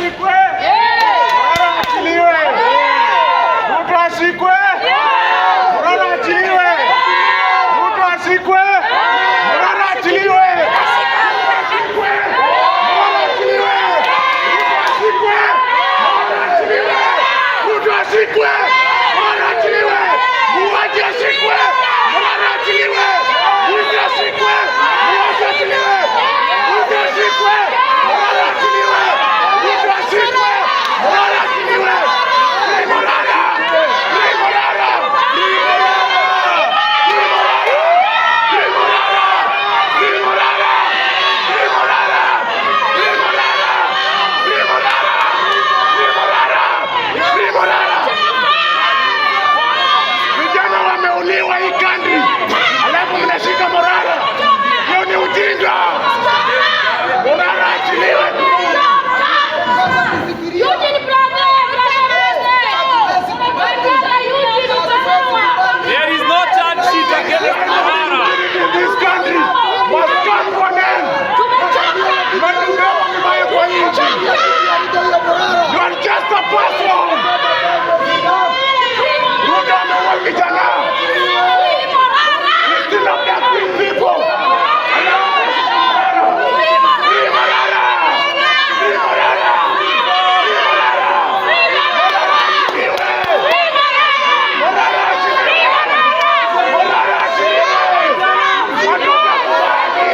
ashikwe. Morara achiliwe. Ruto ashikwe. Morara achiliwe. Ruto ashikwe. Morara achiliwe. Ruto ashikwe. Morara achiliwe. Muache ashikwe. Morara achiliwe. Ruto ashikwe. Muache achiliwe. Ruto ashikwe. Morara achiliwe. Ruto ashikwe. Morara achiliwe. Free Morara. Free Morara. Free Morara. Free Morara. Free Morara. Free Morara. Free Morara. Free Morara. Free Morara. Free Morara. Vijana wameuliwa hii country. Alafu mnashika Morara. Hiyo ni ujinga. Morara achiliwe. There is no charge sheet against Morara. This country must come to an end. Matumewa vibaya kwa nchi. You are just a person. Ruto ameua vijana. We still have black people. Free Morara. Free Morara. Morara achiliwe. Morara achiliwe. Hatutakubali.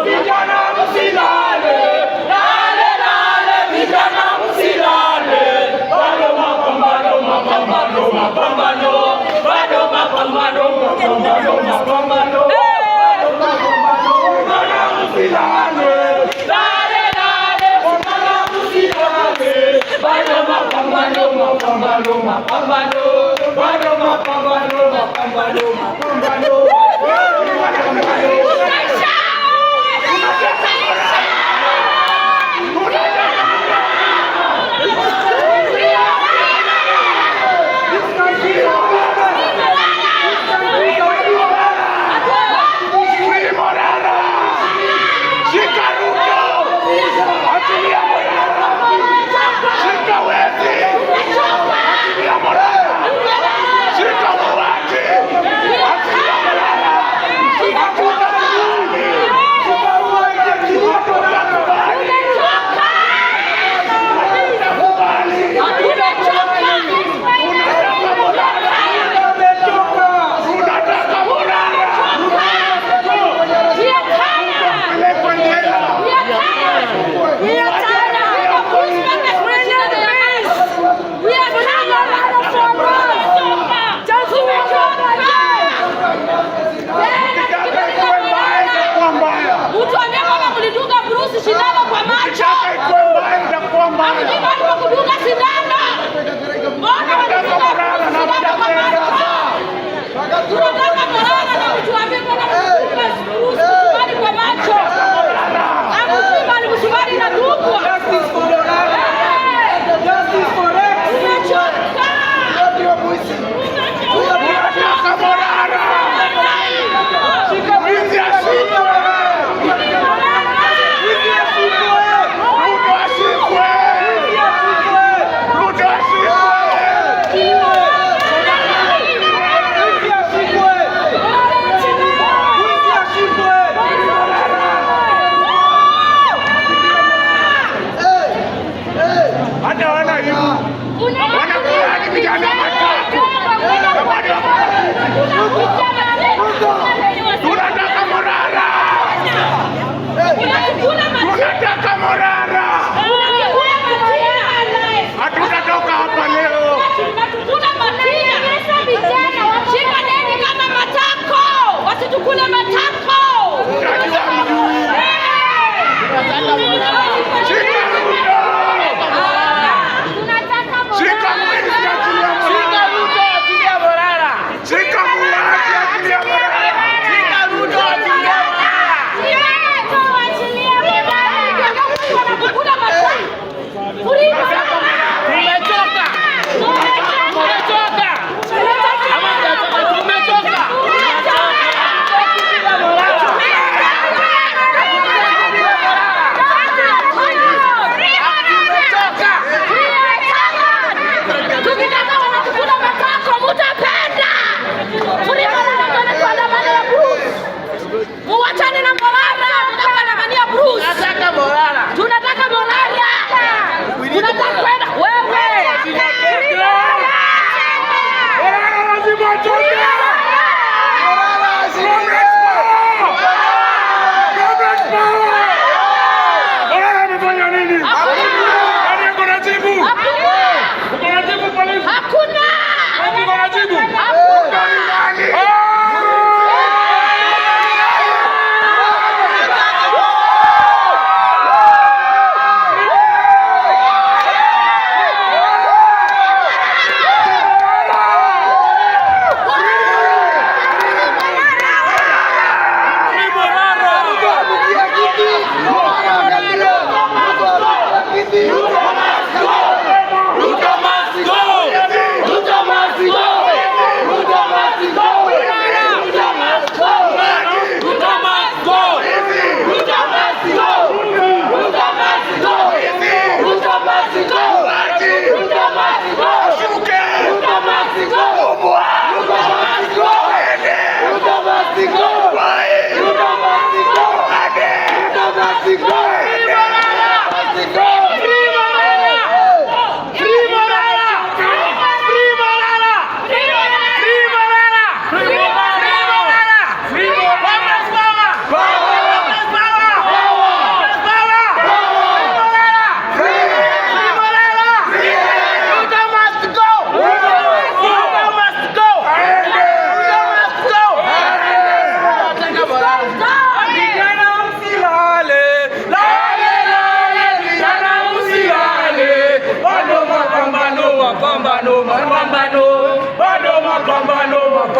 Vijana msilale. Lale lale vijana msilale. Bado mapambano. Bado mapambano. Vijana msilale. Lale lale vijana msilale. Bado mapambano. Bado mapambano. Free Morara. Shika Ruto. Achilia Morara. Shika wezi. Achilia Morara. Shika muuaji. Achilia Morara. Hatutakubali. Unataka Morara. Pelekwe jela. Mtu ambaye mlidunga Bruce sindano kwa macho. Amejibali kudunga sindano. Mbona mlidunga Bruce sindano kwa macho? Tunataka Morara na mtu ambaye mlidunga Bruce sindano kwa macho. Amejibali mshibali na dungwa. Justice for Morara. Justice for Rex. Tumechoka. Tunataka Morara. Wizi ashikwe. Ruto ashikwe. Hata wana hivi. Wanakubali vijana matatu. Tunataka Morara. Tunataka Morara. Hatutatoka hapa leo. Shika neni kama matako. Wasitukule matako. Unajua mjui. Shika Ruto. Shika mwizi achilia Morara.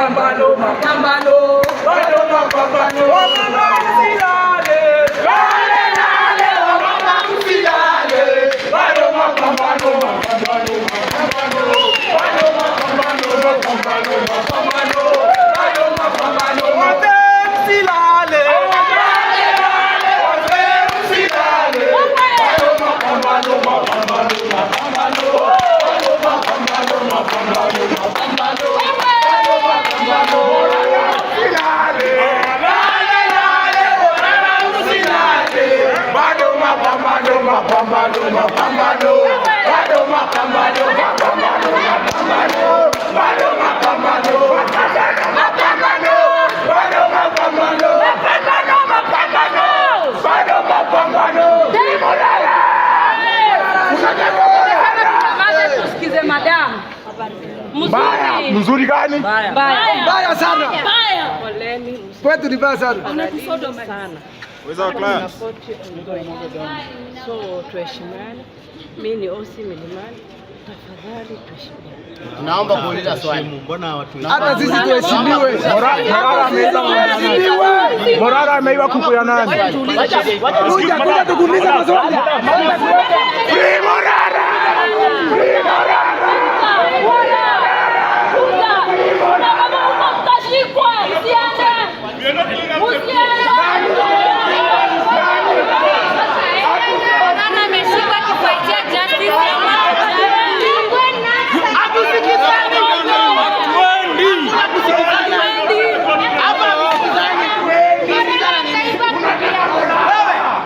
mapambano, mapambano, bado mapambano, wamama msilale, lale lale, wamama msilale, bado mapambano, mapambano, mapambano, bado mapambano, mapambano, mapambano, bado mapambano, wote msilale, lale lale, wote msilale, bado mapambano, mapambano, mapambano, bado mapambano, mapambano, mapambano. Mapambano, mapambano, bado mapambano, mapambano, mapambano, bado mapambano, mapambano, bado mapambano, mapambano, mapambano, bado mapambano. Tusikize madam. Mbaya, mzuri gani? Mbaya sana. Kwetu ni mbaya sana. So tuheshimiane. Mimi ni Osi Milimani. Tafadhali tuheshimiane. Naomba kuuliza swali. Mbona watu hata sisi tuheshimiwe? Morara ameiba kuku ya nani? Kuja tukuuliza maswali. Free Morara! Free Morara!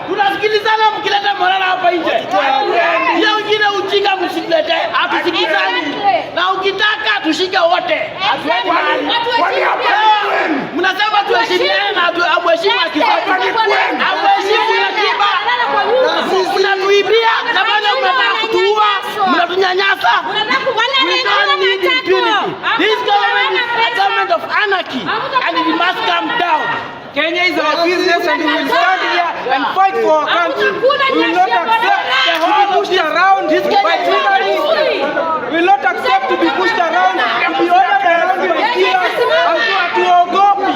Tunasikilizana mkileta Morara hapa nje. Hiyo wengine ujinga msikilete, hatusikizani. Na ukitaka tushike wote. Hatuendi mahali. Mnasema tuheshimiane na amheshimu akiba. Amheshimu akiba. Mnatuibia na bado mnataka kutuua, mnatunyanyasa. We don't need impunity. This government is a government of anarchy and it must come down. Kenya is our business and we will stand here and fight for our country. We will not accept to be pushed around by tribalism. We will not accept to be pushed around, to be ordered around your ideas. Hatuogopi.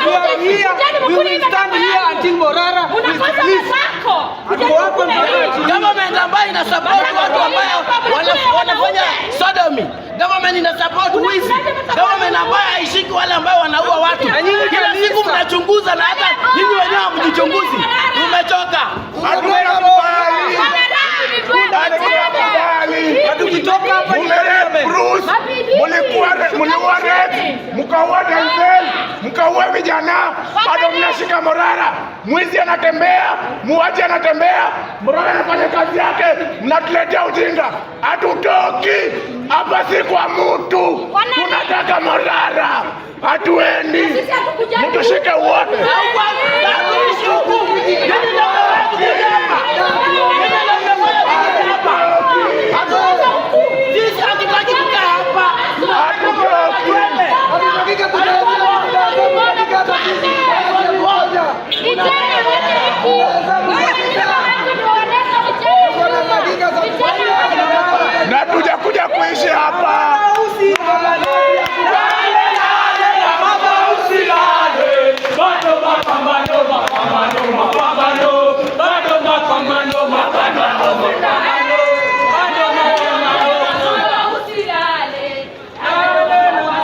We are here. We will stand here until Morara is released. Government ambayo ina support watu ambao wanafanya sodomy. Government ina support wizi. Government ambayo haishiki wale ambao wanaua watu. Kila siku mnachunguza na hata nyinyi wenyewe hamjichunguzi. Tumechoka. Tukitoka hapa mliua Red, mkaua Denzel, mkaua vijana, bado mnashika Morara. Mwizi anatembea, muaji anatembea, Morara anafanya kazi yake, mnatuletea ujinga. Hatutoki hapa, si kwa mtu. Tunataka Morara, hatuendi. Mtushike wote. Na tujakuja kuishi hapa.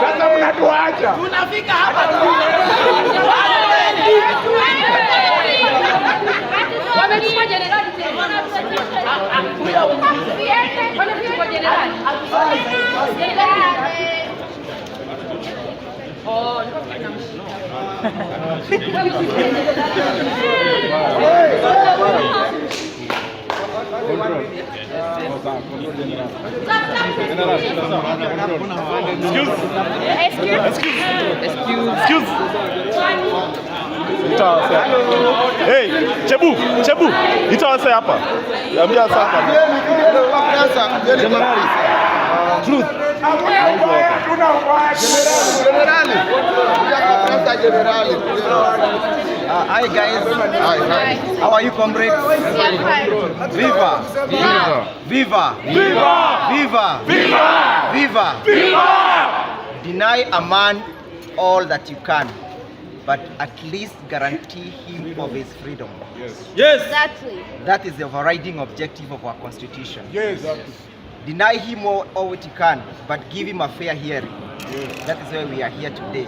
Sasa mnatuacha. Tunafika hapa Wamechukua jenerali tena. Wamechukua jenerali. Oh, Excuse. Hey, Chebu, itawase hapa. Ambia sasa. Generali. Truth. Generali. Hi guys. Hi. How are you, comrades? Viva. Viva. Viva. Viva. Viva. Viva. Viva. deny a man all that you can, but at least guarantee him of his freedom. Exactly. That is the overriding objective of our constitution. Yes. Deny him all what you can, but give him a fair hearing. That is why we are here today.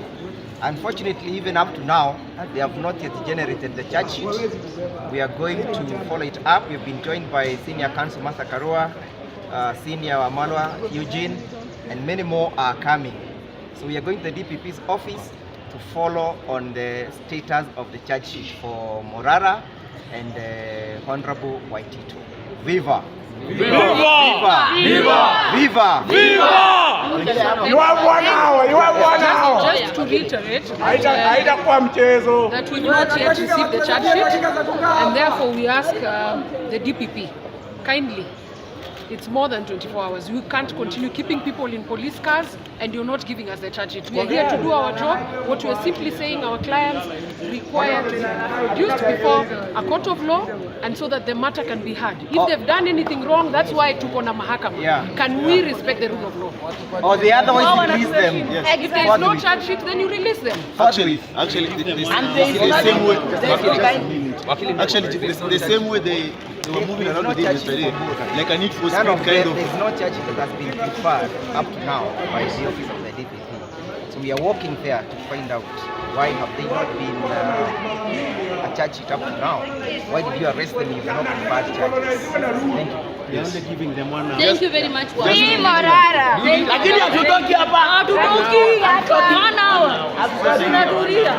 Unfortunately, even up to now, they have not yet generated the charge sheet. We are going to follow it up. We've been joined by Senior Counsel Martha Karua, Senior Wamalwa, Eugene, and many more are coming. So we are going to the DPP's office to follow on the status of the charge sheet for Morara and Honorable Waititu. Viva! Viva! Viva! Viva! Viva! You have 1 hour. You have 1 hour. Just to reiterate Haitakuwa mchezo. that we do not yet receive the charge sheet, and therefore we ask the DPP, kindly, it's more than 24 hours. We can't continue keeping people in police cars and you're not giving us the charge sheet. We are here to do our job. What we are simply saying, our clients require to be produced before a court of law, and so that the matter can be heard. If they've done anything wrong, that's why tuko na mahakama. Yeah. Can we respect the rule of law? Or the other ones release them. If there is no charge sheet, then you release them. Actually, the same way they were moving around with it yesterday, like an need for speed kind There of. is no charge sheet that has been prepared up to now by the office of the DPP. So we are working there to find out why have they not been a charge sheet up to now. Why did you arrest them if you have not prepared charges? Thank you. They're only giving them 1 hour. Thank you very much. Lakini hatutoki hapa. Hatutoki. 1 hour. Tunatulia.